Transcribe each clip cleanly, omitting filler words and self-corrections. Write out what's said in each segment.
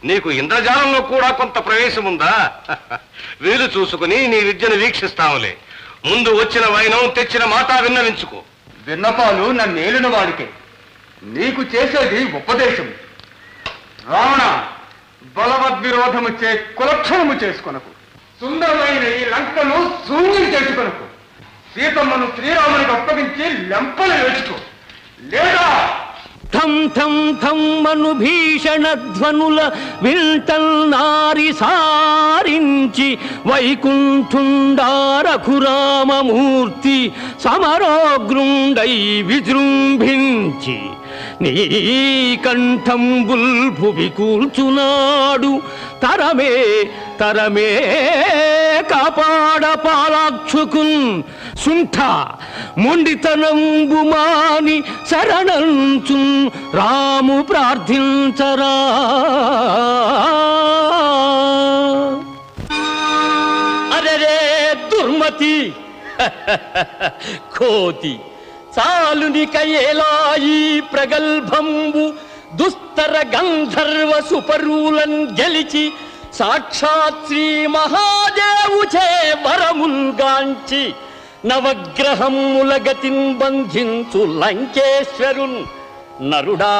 నీకు ఇంద్రజాలంలో కూడా కొంత ప్రవేశం ఉందా? వీలు చూసుకుని నీ విద్యను వీక్షిస్తావులే. ముందు వచ్చిన వైనం తెచ్చిన మాట విన్నవించుకో. విన్నపాలు నన్ను ఏలిన వాడికే, నీకు చేసేది ఉపదేశం. రావణ, బలవద్విరోధము చే కులక్షణము చేసుకొనకు. సుందరమైన ఈ లంకను శూన్యం చేసుకొనకు. సీతమ్మను శ్రీరామునికి అప్పగించి లెంపలు వేసుకో, లేదా థం థం థం మను భీషణ ధ్వనుల వింటల్ నారి సారించి వైకుంఠుండా రఘురామమూర్తి సమరోగ్రుండై విజృంభించి నీ కంఠంబుల్ భువి కూల్చునాడు. తరమే తరమే కాపాడ పాలాక్షుకున్ సుంఠ మొండితనంబు మాని శరణంచున్ రాము ప్రార్థించరా. అరే దుర్మతి కోతి చాలునిక ఏలాయి ప్రగల్భంబు దుస్తర గంధర్వ సుపరులన్ గెలిచి సాక్షాత్ శ్రీ మహాదేవుచే వరముల్గాంచి నవగ్రహముల గతిన్ బంధించు లంకేశ్వరున్ నరుడా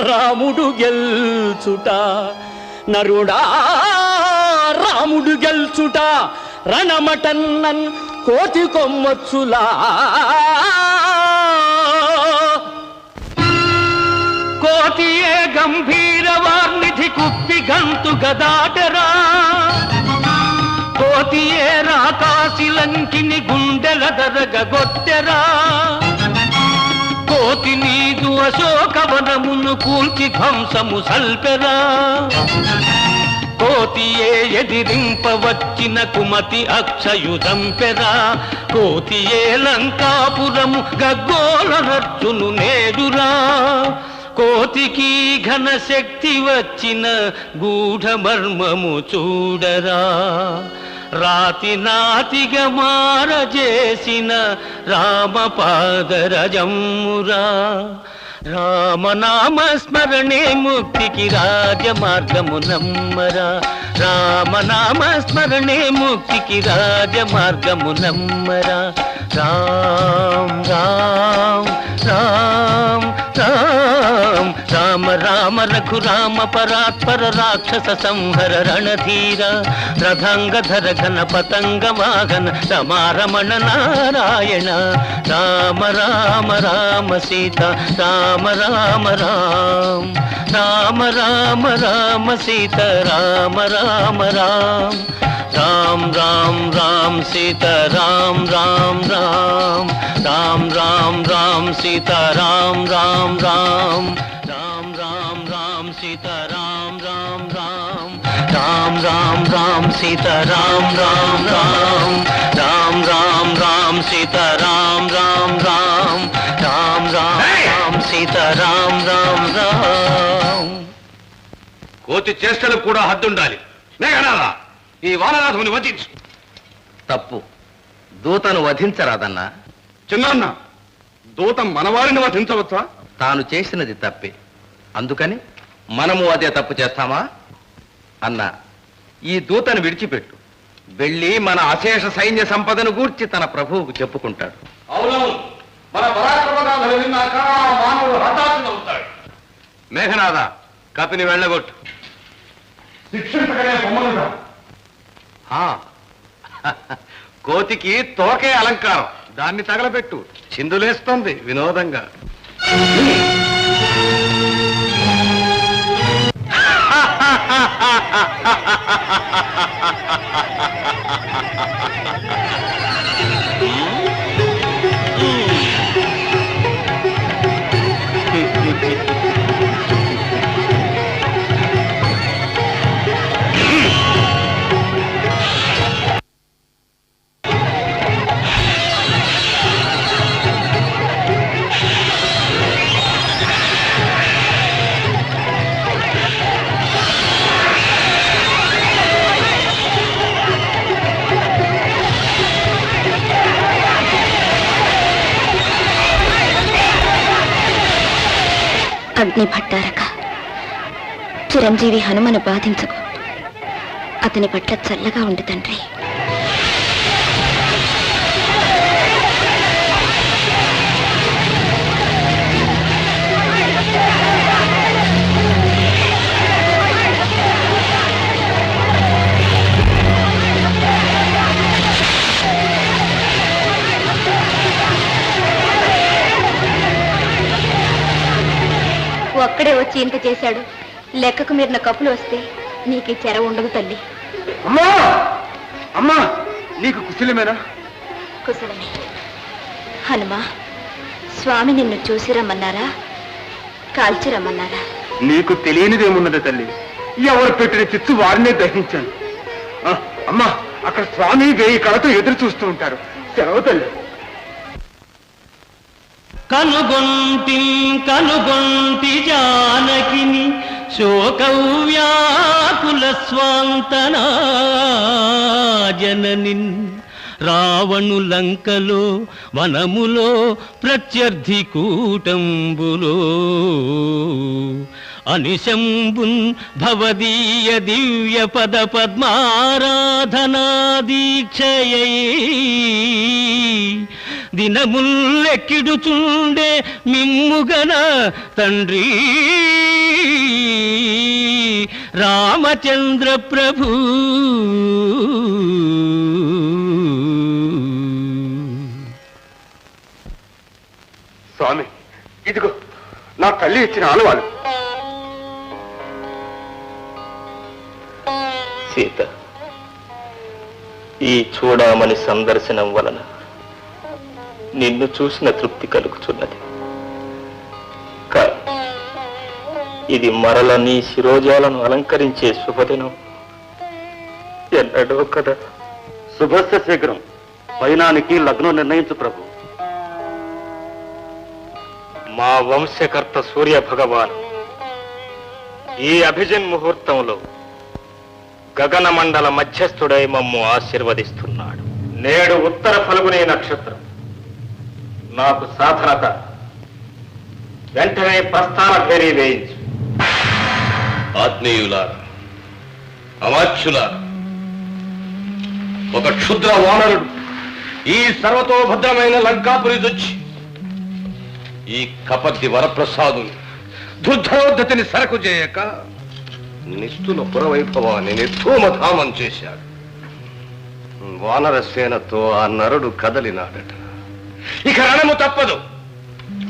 రాముడు గెల్చుట, నరుడా రాముడు గెల్చుట రణమటన్నన్ కోతి కొమ్మచ్చులా. కోతియే గంభీర వార్నిధి కుప్పి గంతు గదాటరా. కోతియే రాకాసి లంకిని గుండెల దరగొట్టెరా. కోతి నీదు అశోకవనమును కూల్చి ధ్వంసము సల్పెరా. కోతియే ఎదిరింపవచ్చిన కుమతి అక్షయుధంపెరా. కోతియే లంకాపురము గగ్గోల రచ్చును నేడురా. కోతికి ఘన శక్తి వచ్చిన గూఢ మర్మము చూడరా. రాతి నాతిగా మారజేసిన రామపాదరజమ్మురా. రామనామ స్మరణే ముక్తికి రాజమార్గము నమ్మరా. రామనామ స్మరణే ముక్తికి రాజమార్గము నమ్మరా. రామ్ రామ్ రామ్ రామ్ రామ రామ రఘురామ పరాత్పర రాక్షస సంహర రణధీర. రథంగధర ఘన పతంగ వాహన రమారమణ నారాయణ. రామ రామ రామ సీత రామ రామ రామ. రామ రామ రామ సీత రామ రామ రామ. రామ్ రామ్ రామ్ సీత రామ్ రామ్ రామ్. రామ్ రామ్ రామ్ సీత రామ్ రామ్ రామ్. రామ్ రామ్ రామ్ సీత రామ్ రామ్ రామ్. రామ్ రామ్ రామ్ సీత రామ్ రామ్ రామ్. రామ్ రామ్ రామ్ సీత రామ్ రామ్ రామ్. రామ్ రామ్ రామ్ సీత రామ్ రామ్ రామ్. కోతి చేష్టలు కూడా హద్దుండాలి. మేఘనాథ, ఈ వానరాధుని వధించు. తప్పు, దూతను వధించరాదన్నా. చిన్నాన్న, దూత మనవారిని వధించవచ్చా? తాను చేసినది తప్పే, అందుకని మనము అదే తప్పు చేస్తామా? అన్నా, ఈ దూతను విడిచిపెట్టు. వెళ్ళి మన అశేష సైన్య సంపదను గూర్చి తన ప్రభువుకు చెప్పుకుంటాడు. అవునవును, మన పరాక్రమగాథలు విన్నాక మానవుడు హఠాత్తునవుతాడు. మేఘనాథ, కపిని వెళ్ళగొట్టు. శిక్షించగలే బొమ్మలుగా. కోతికి తోకే అలంకారం, దాన్ని తగలబెట్టు. చిందులేస్తోంది వినోదంగా. అగ్ని భట్టారక చిరంజీవి హనుమను బాధించకు. అతని పట్ల చల్లగా ఉండు తండ్రి. ఒక్కడే వచ్చి ఇంత చేశాడు. లెక్కకు మీరిన కప్పులు వస్తే నీకు చెర ఉండదు తల్లి. అమ్మా అమ్మా, నీకు కుశలమేనా? కుశలమే. హనుమా, స్వామి నిన్ను చూసి రమ్మన్నారా, కాల్చి రమ్మన్నారా? నీకు తెలియనిదేమున్నది తల్లి, ఎవరు పెట్టిన చిచ్చు వారినే దహించాను. అమ్మా, అక్కడ స్వామి 1000 కళతో ఎదురు చూస్తూ ఉంటారు. సెలవు తల్లి. కనుగొంటి జానకిని శోకవ్యాకుల స్వాంతనా జననిన్ రావణు లంకలో వనములో ప్రత్యర్థి కూటంబులో అనిశంబున్ భవదీయ దివ్య పద పద్మారాధనా దీక్షయై దినముల్లెక్కిడుచుండే మిమ్ముగన తండ్రి రామచంద్ర ప్రభు. స్వామి, ఇదిగో నా తల్లి ఇచ్చిన ఆనవాలు. సీత, ఈ చూడమని సందర్శనం వలన నిన్ను చూసిన తృప్తి కలుగుతున్నది. ఇది మరల నీ శిరోజాలను అలంకరించే శుభదినం ఎన్నడో కదా. శుభస్య శీఘ్రం. పైనానికి లగ్నం నిర్ణయించు ప్రభు. మా వంశకర్త సూర్య భగవాన్ ఈ అభిజన్ ముహూర్తంలో గగన మండల మధ్యస్థుడై మమ్ము ఆశీర్వదిస్తున్నాడు. నేడు ఉత్తర ఫల్గుని నక్షత్రం. నాకు సాధనత. వెంటనే ప్రస్థాన భేరీ వేయించు. ఆత్మీయులారా, అమాత్యులారా, ఒక క్షుద్ర వానరుడు ఈ సర్వతోభద్రమైన లంకాపురి దొచ్చి ఈ కపర్ది వరప్రసాదుని దుర్ధరోద్ధతిని సరకు చేయక నిస్తుల పురవైభవాన్ని నిర్ధూమధామం చేశాడు. వానర సేనతో ఆ నరుడు కదలినాడట. ఇక రణము తప్పదు.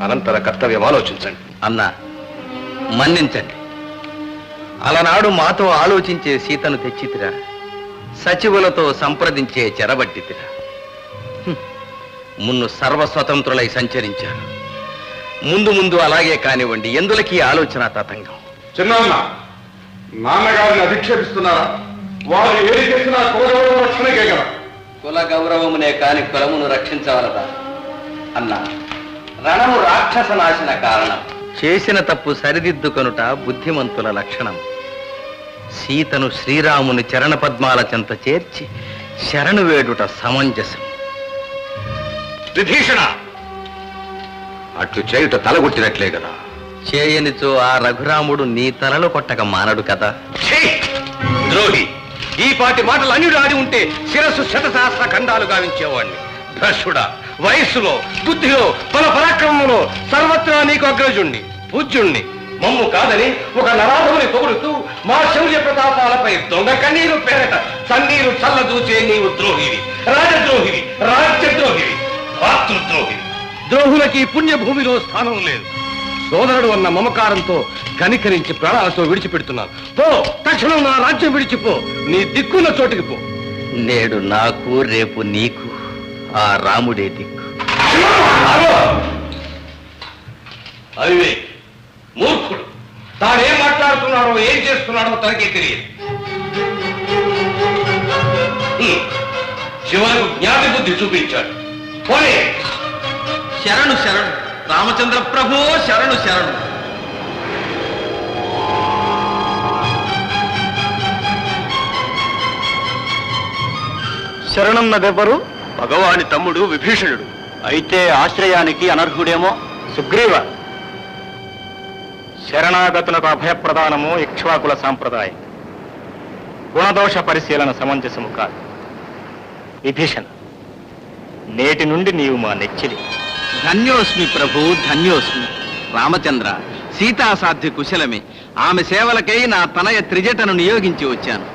అనంతర కర్తవ్యం ఆలోచించండి. అన్నా, మన్నించండి. అలనాడు మాతో ఆలోచించే సీతను తెచ్చితిరా, సచివులతో సంప్రదించే చెరబట్టితిరా. మున్ను సర్వస్వతంత్రులై సంచరించారు. ముందు ముందు అలాగే కానివ్వండి. ఎందులకి ఆలోచన తతంగం? చిన్న నాన్నగారిని అధిక్షేపిస్తున్నారా? వారు ఏది చేసినా కులగౌరవ రక్షణకే కదా. కుల గౌరవమునే కాని కులమును రక్షించవలదా అన్నా? రణము రాక్షస నాశన కారణం. చేసిన తప్పు సరిదిద్దుకొనుట బుద్ధిమంతుల లక్షణం. సీతను శ్రీరాముని చరణ పద్మాల చెంత చేర్చి శరణు వేడుట సమంజసం. విభీషణ, అట్లు చేయుట తలగొట్టినట్లే కదా. చేయనిచో ఆ రఘురాముడు నీ తలలో కొట్టక మానడు కదా. ద్రోహి, ఈ పాటి మాటలు అన్యుడు ఆడి ఉంటే శిరస్సు 100,000 ఖండాలు గావించేవాణ్ణి. భ్రష్టుడా, వయస్సులో, బుద్ధిలో, బల పరాక్రమంలో సర్వత్రా నీకు అగ్రజుణ్ణి, పూజ్యుణ్ణి. మమ్ము కాదని ఒక నరాధముని పొగుడుతూ మా శౌర్య ప్రతాపాలపై దొంగ కన్నీరు పేరట సన్నీరు చల్లదూచే నీవు ద్రోహివి, రాజద్రోహివి, రాజ్యద్రోహివి, భాతృద్రోహివి. ద్రోహులకి పుణ్యభూమిలో స్థానం లేదు. సోదరుడు అన్న మమకారంతో కనికరించి ప్రాణాలతో విడిచిపెడుతున్నాను. పో, తక్షణం నా రాజ్యం విడిచిపో. నీ దిక్కున్న చోటికి పో. నేడు నాకు, రేపు నీకు ఆ రాముడే దిక్కు. అవివే మూర్ఖుడు. తానేం మాట్లాడుతున్నాడో ఏం చేస్తున్నాడో తనకే తెలియదు. చివరకు జ్ఞాతి బుద్ధి చూపించాడు. పోనీ శరణు శరణు రామచంద్ర ప్రభు, శరణు శరణు. శరణన్నదెవ్వరు? భగవాని తమ్ముడు విభీషణుడు. అయితే ఆశ్రయానికి అనర్హుడేమో. సుగ్రీవ, శరణాగతులకు అభయప్రదానము ఇక్ష్వాకుల సాంప్రదాయం. గుణదోష పరిశీలన సమంజసము కాదు. విభీషణ, నేటి నుండి నీవు మా నెచ్చిలి. ధన్యోస్మి ప్రభు, ధన్యోస్మి. రామచంద్ర, సీతాసాధ్య కుశలమే. ఆమె సేవలకై నా తనయ త్రిజటను నియోగించి వచ్చాను.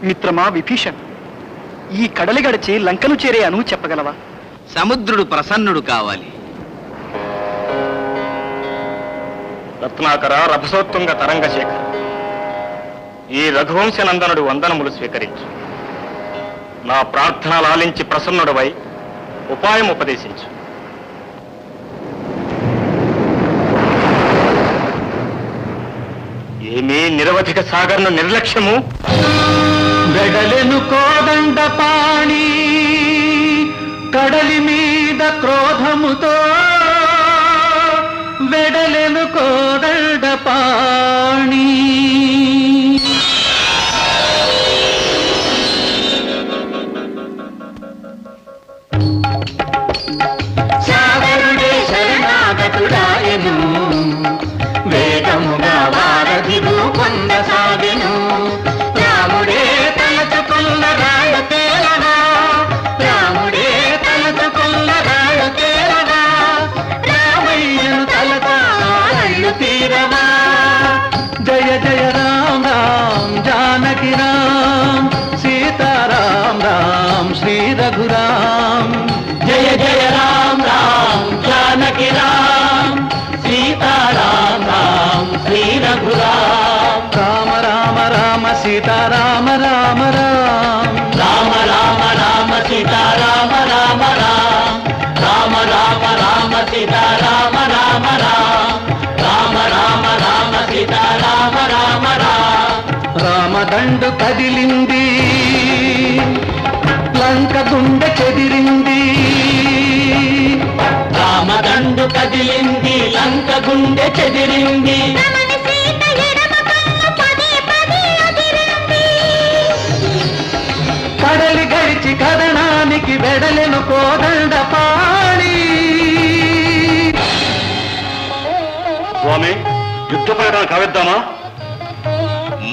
మిత్రమా విభీషణ్, ఈ కడలి గడిచి లంకను చేరేయను చెప్పగలవా? సముద్రుడు ప్రసన్నుడు కావాలి. రత్నాకర, రభసోత్తుంగ తరంగశేఖర, ఈ రఘువంశనందనుడు వందనములు స్వీకరించు. నా ప్రార్థన లాలించి ప్రసన్నుడవై ఉపాయం ఉపదేశించు. ఏమీ నిరవధిక సాగర్ను నిర్లక్ష్యము? వెడలెను కోదండ పాణి కడలి మీద క్రోధముతో, వెడలెను కోదండ పాణి. సాగరుడే శరణాగతుడాయను, వేగముగా వారధి రూపొందసాగెను. రాముడే తలచుకున్న రాళ్ళు తేలవా, రాముడే తలచుకున్న రాళ్ళు తేలవా, రామయ్యను తలతాళ్ళు తీరవా. జయ జయ రామ రామ్ జానకి రామ్, సీతారాం రామ్ శ్రీ రఘురామ్. జయ జయ రామ రామ్ జానకి రామ్, సీతారాం రామ్ శ్రీ రఘురామ్. రామ రామ రామ సీతారామ రామ రామ, రామ రామ రామ సీతారామ రామ రామ, రామ రామ రామ సీతారామ రామ రామ, రామ రామ రామ సీతారామ రామ రామ. రామదండు కదిలింది, లంక గుండె చెదిరింది. రామదండు కదిలింది, లంక గుండె చెదిరింది. కడలి గడిచి కదనానికి వెడలెను కోదండ పాణి. స్వామి, యుద్ధ ప్రకటన కావిద్దామా?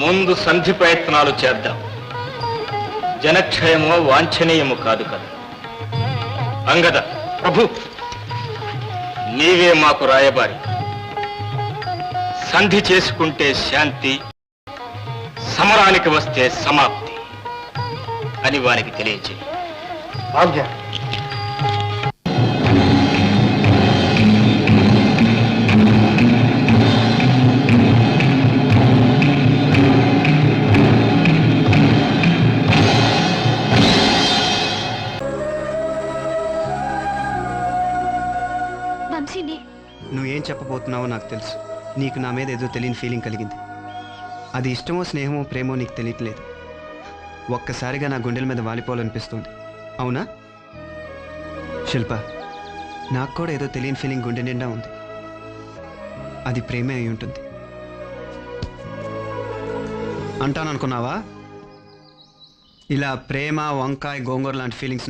ముందు సంధి ప్రయత్నాలు చేద్దాం. జనక్షయమో వాంఛనీయము కాదు కదా. అంగద ప్రభు, నీవే మాకు రాయబారి. సంధి చేసుకుంటే శాంతి, సమరానికి వస్తే సమాప్తి అని వారికి తెలియజేయి. ఆజ్ఞ. వంశీని నువ్వేం చెప్పబోతున్నావో నాకు తెలుసు. నీకు నా మీద ఏదో తెలియని ఫీలింగ్ కలిగింది. అది ఇష్టమో స్నేహమో ప్రేమో నీకు తెలియట్లేదు. ఒక్కసారిగా నా గుండెల మీద వాలిపోవాలనిపిస్తుంది. అవునా శిల్ప? నాకు కూడా ఏదో తెలియని ఫీలింగ్ గుండె నిండా ఉంది. అది ప్రేమే అయి ఉంటుంది అంటాననుకున్నావా? ఇలా ప్రేమ, వంకాయ, గోంగూర లాంటి ఫీలింగ్స్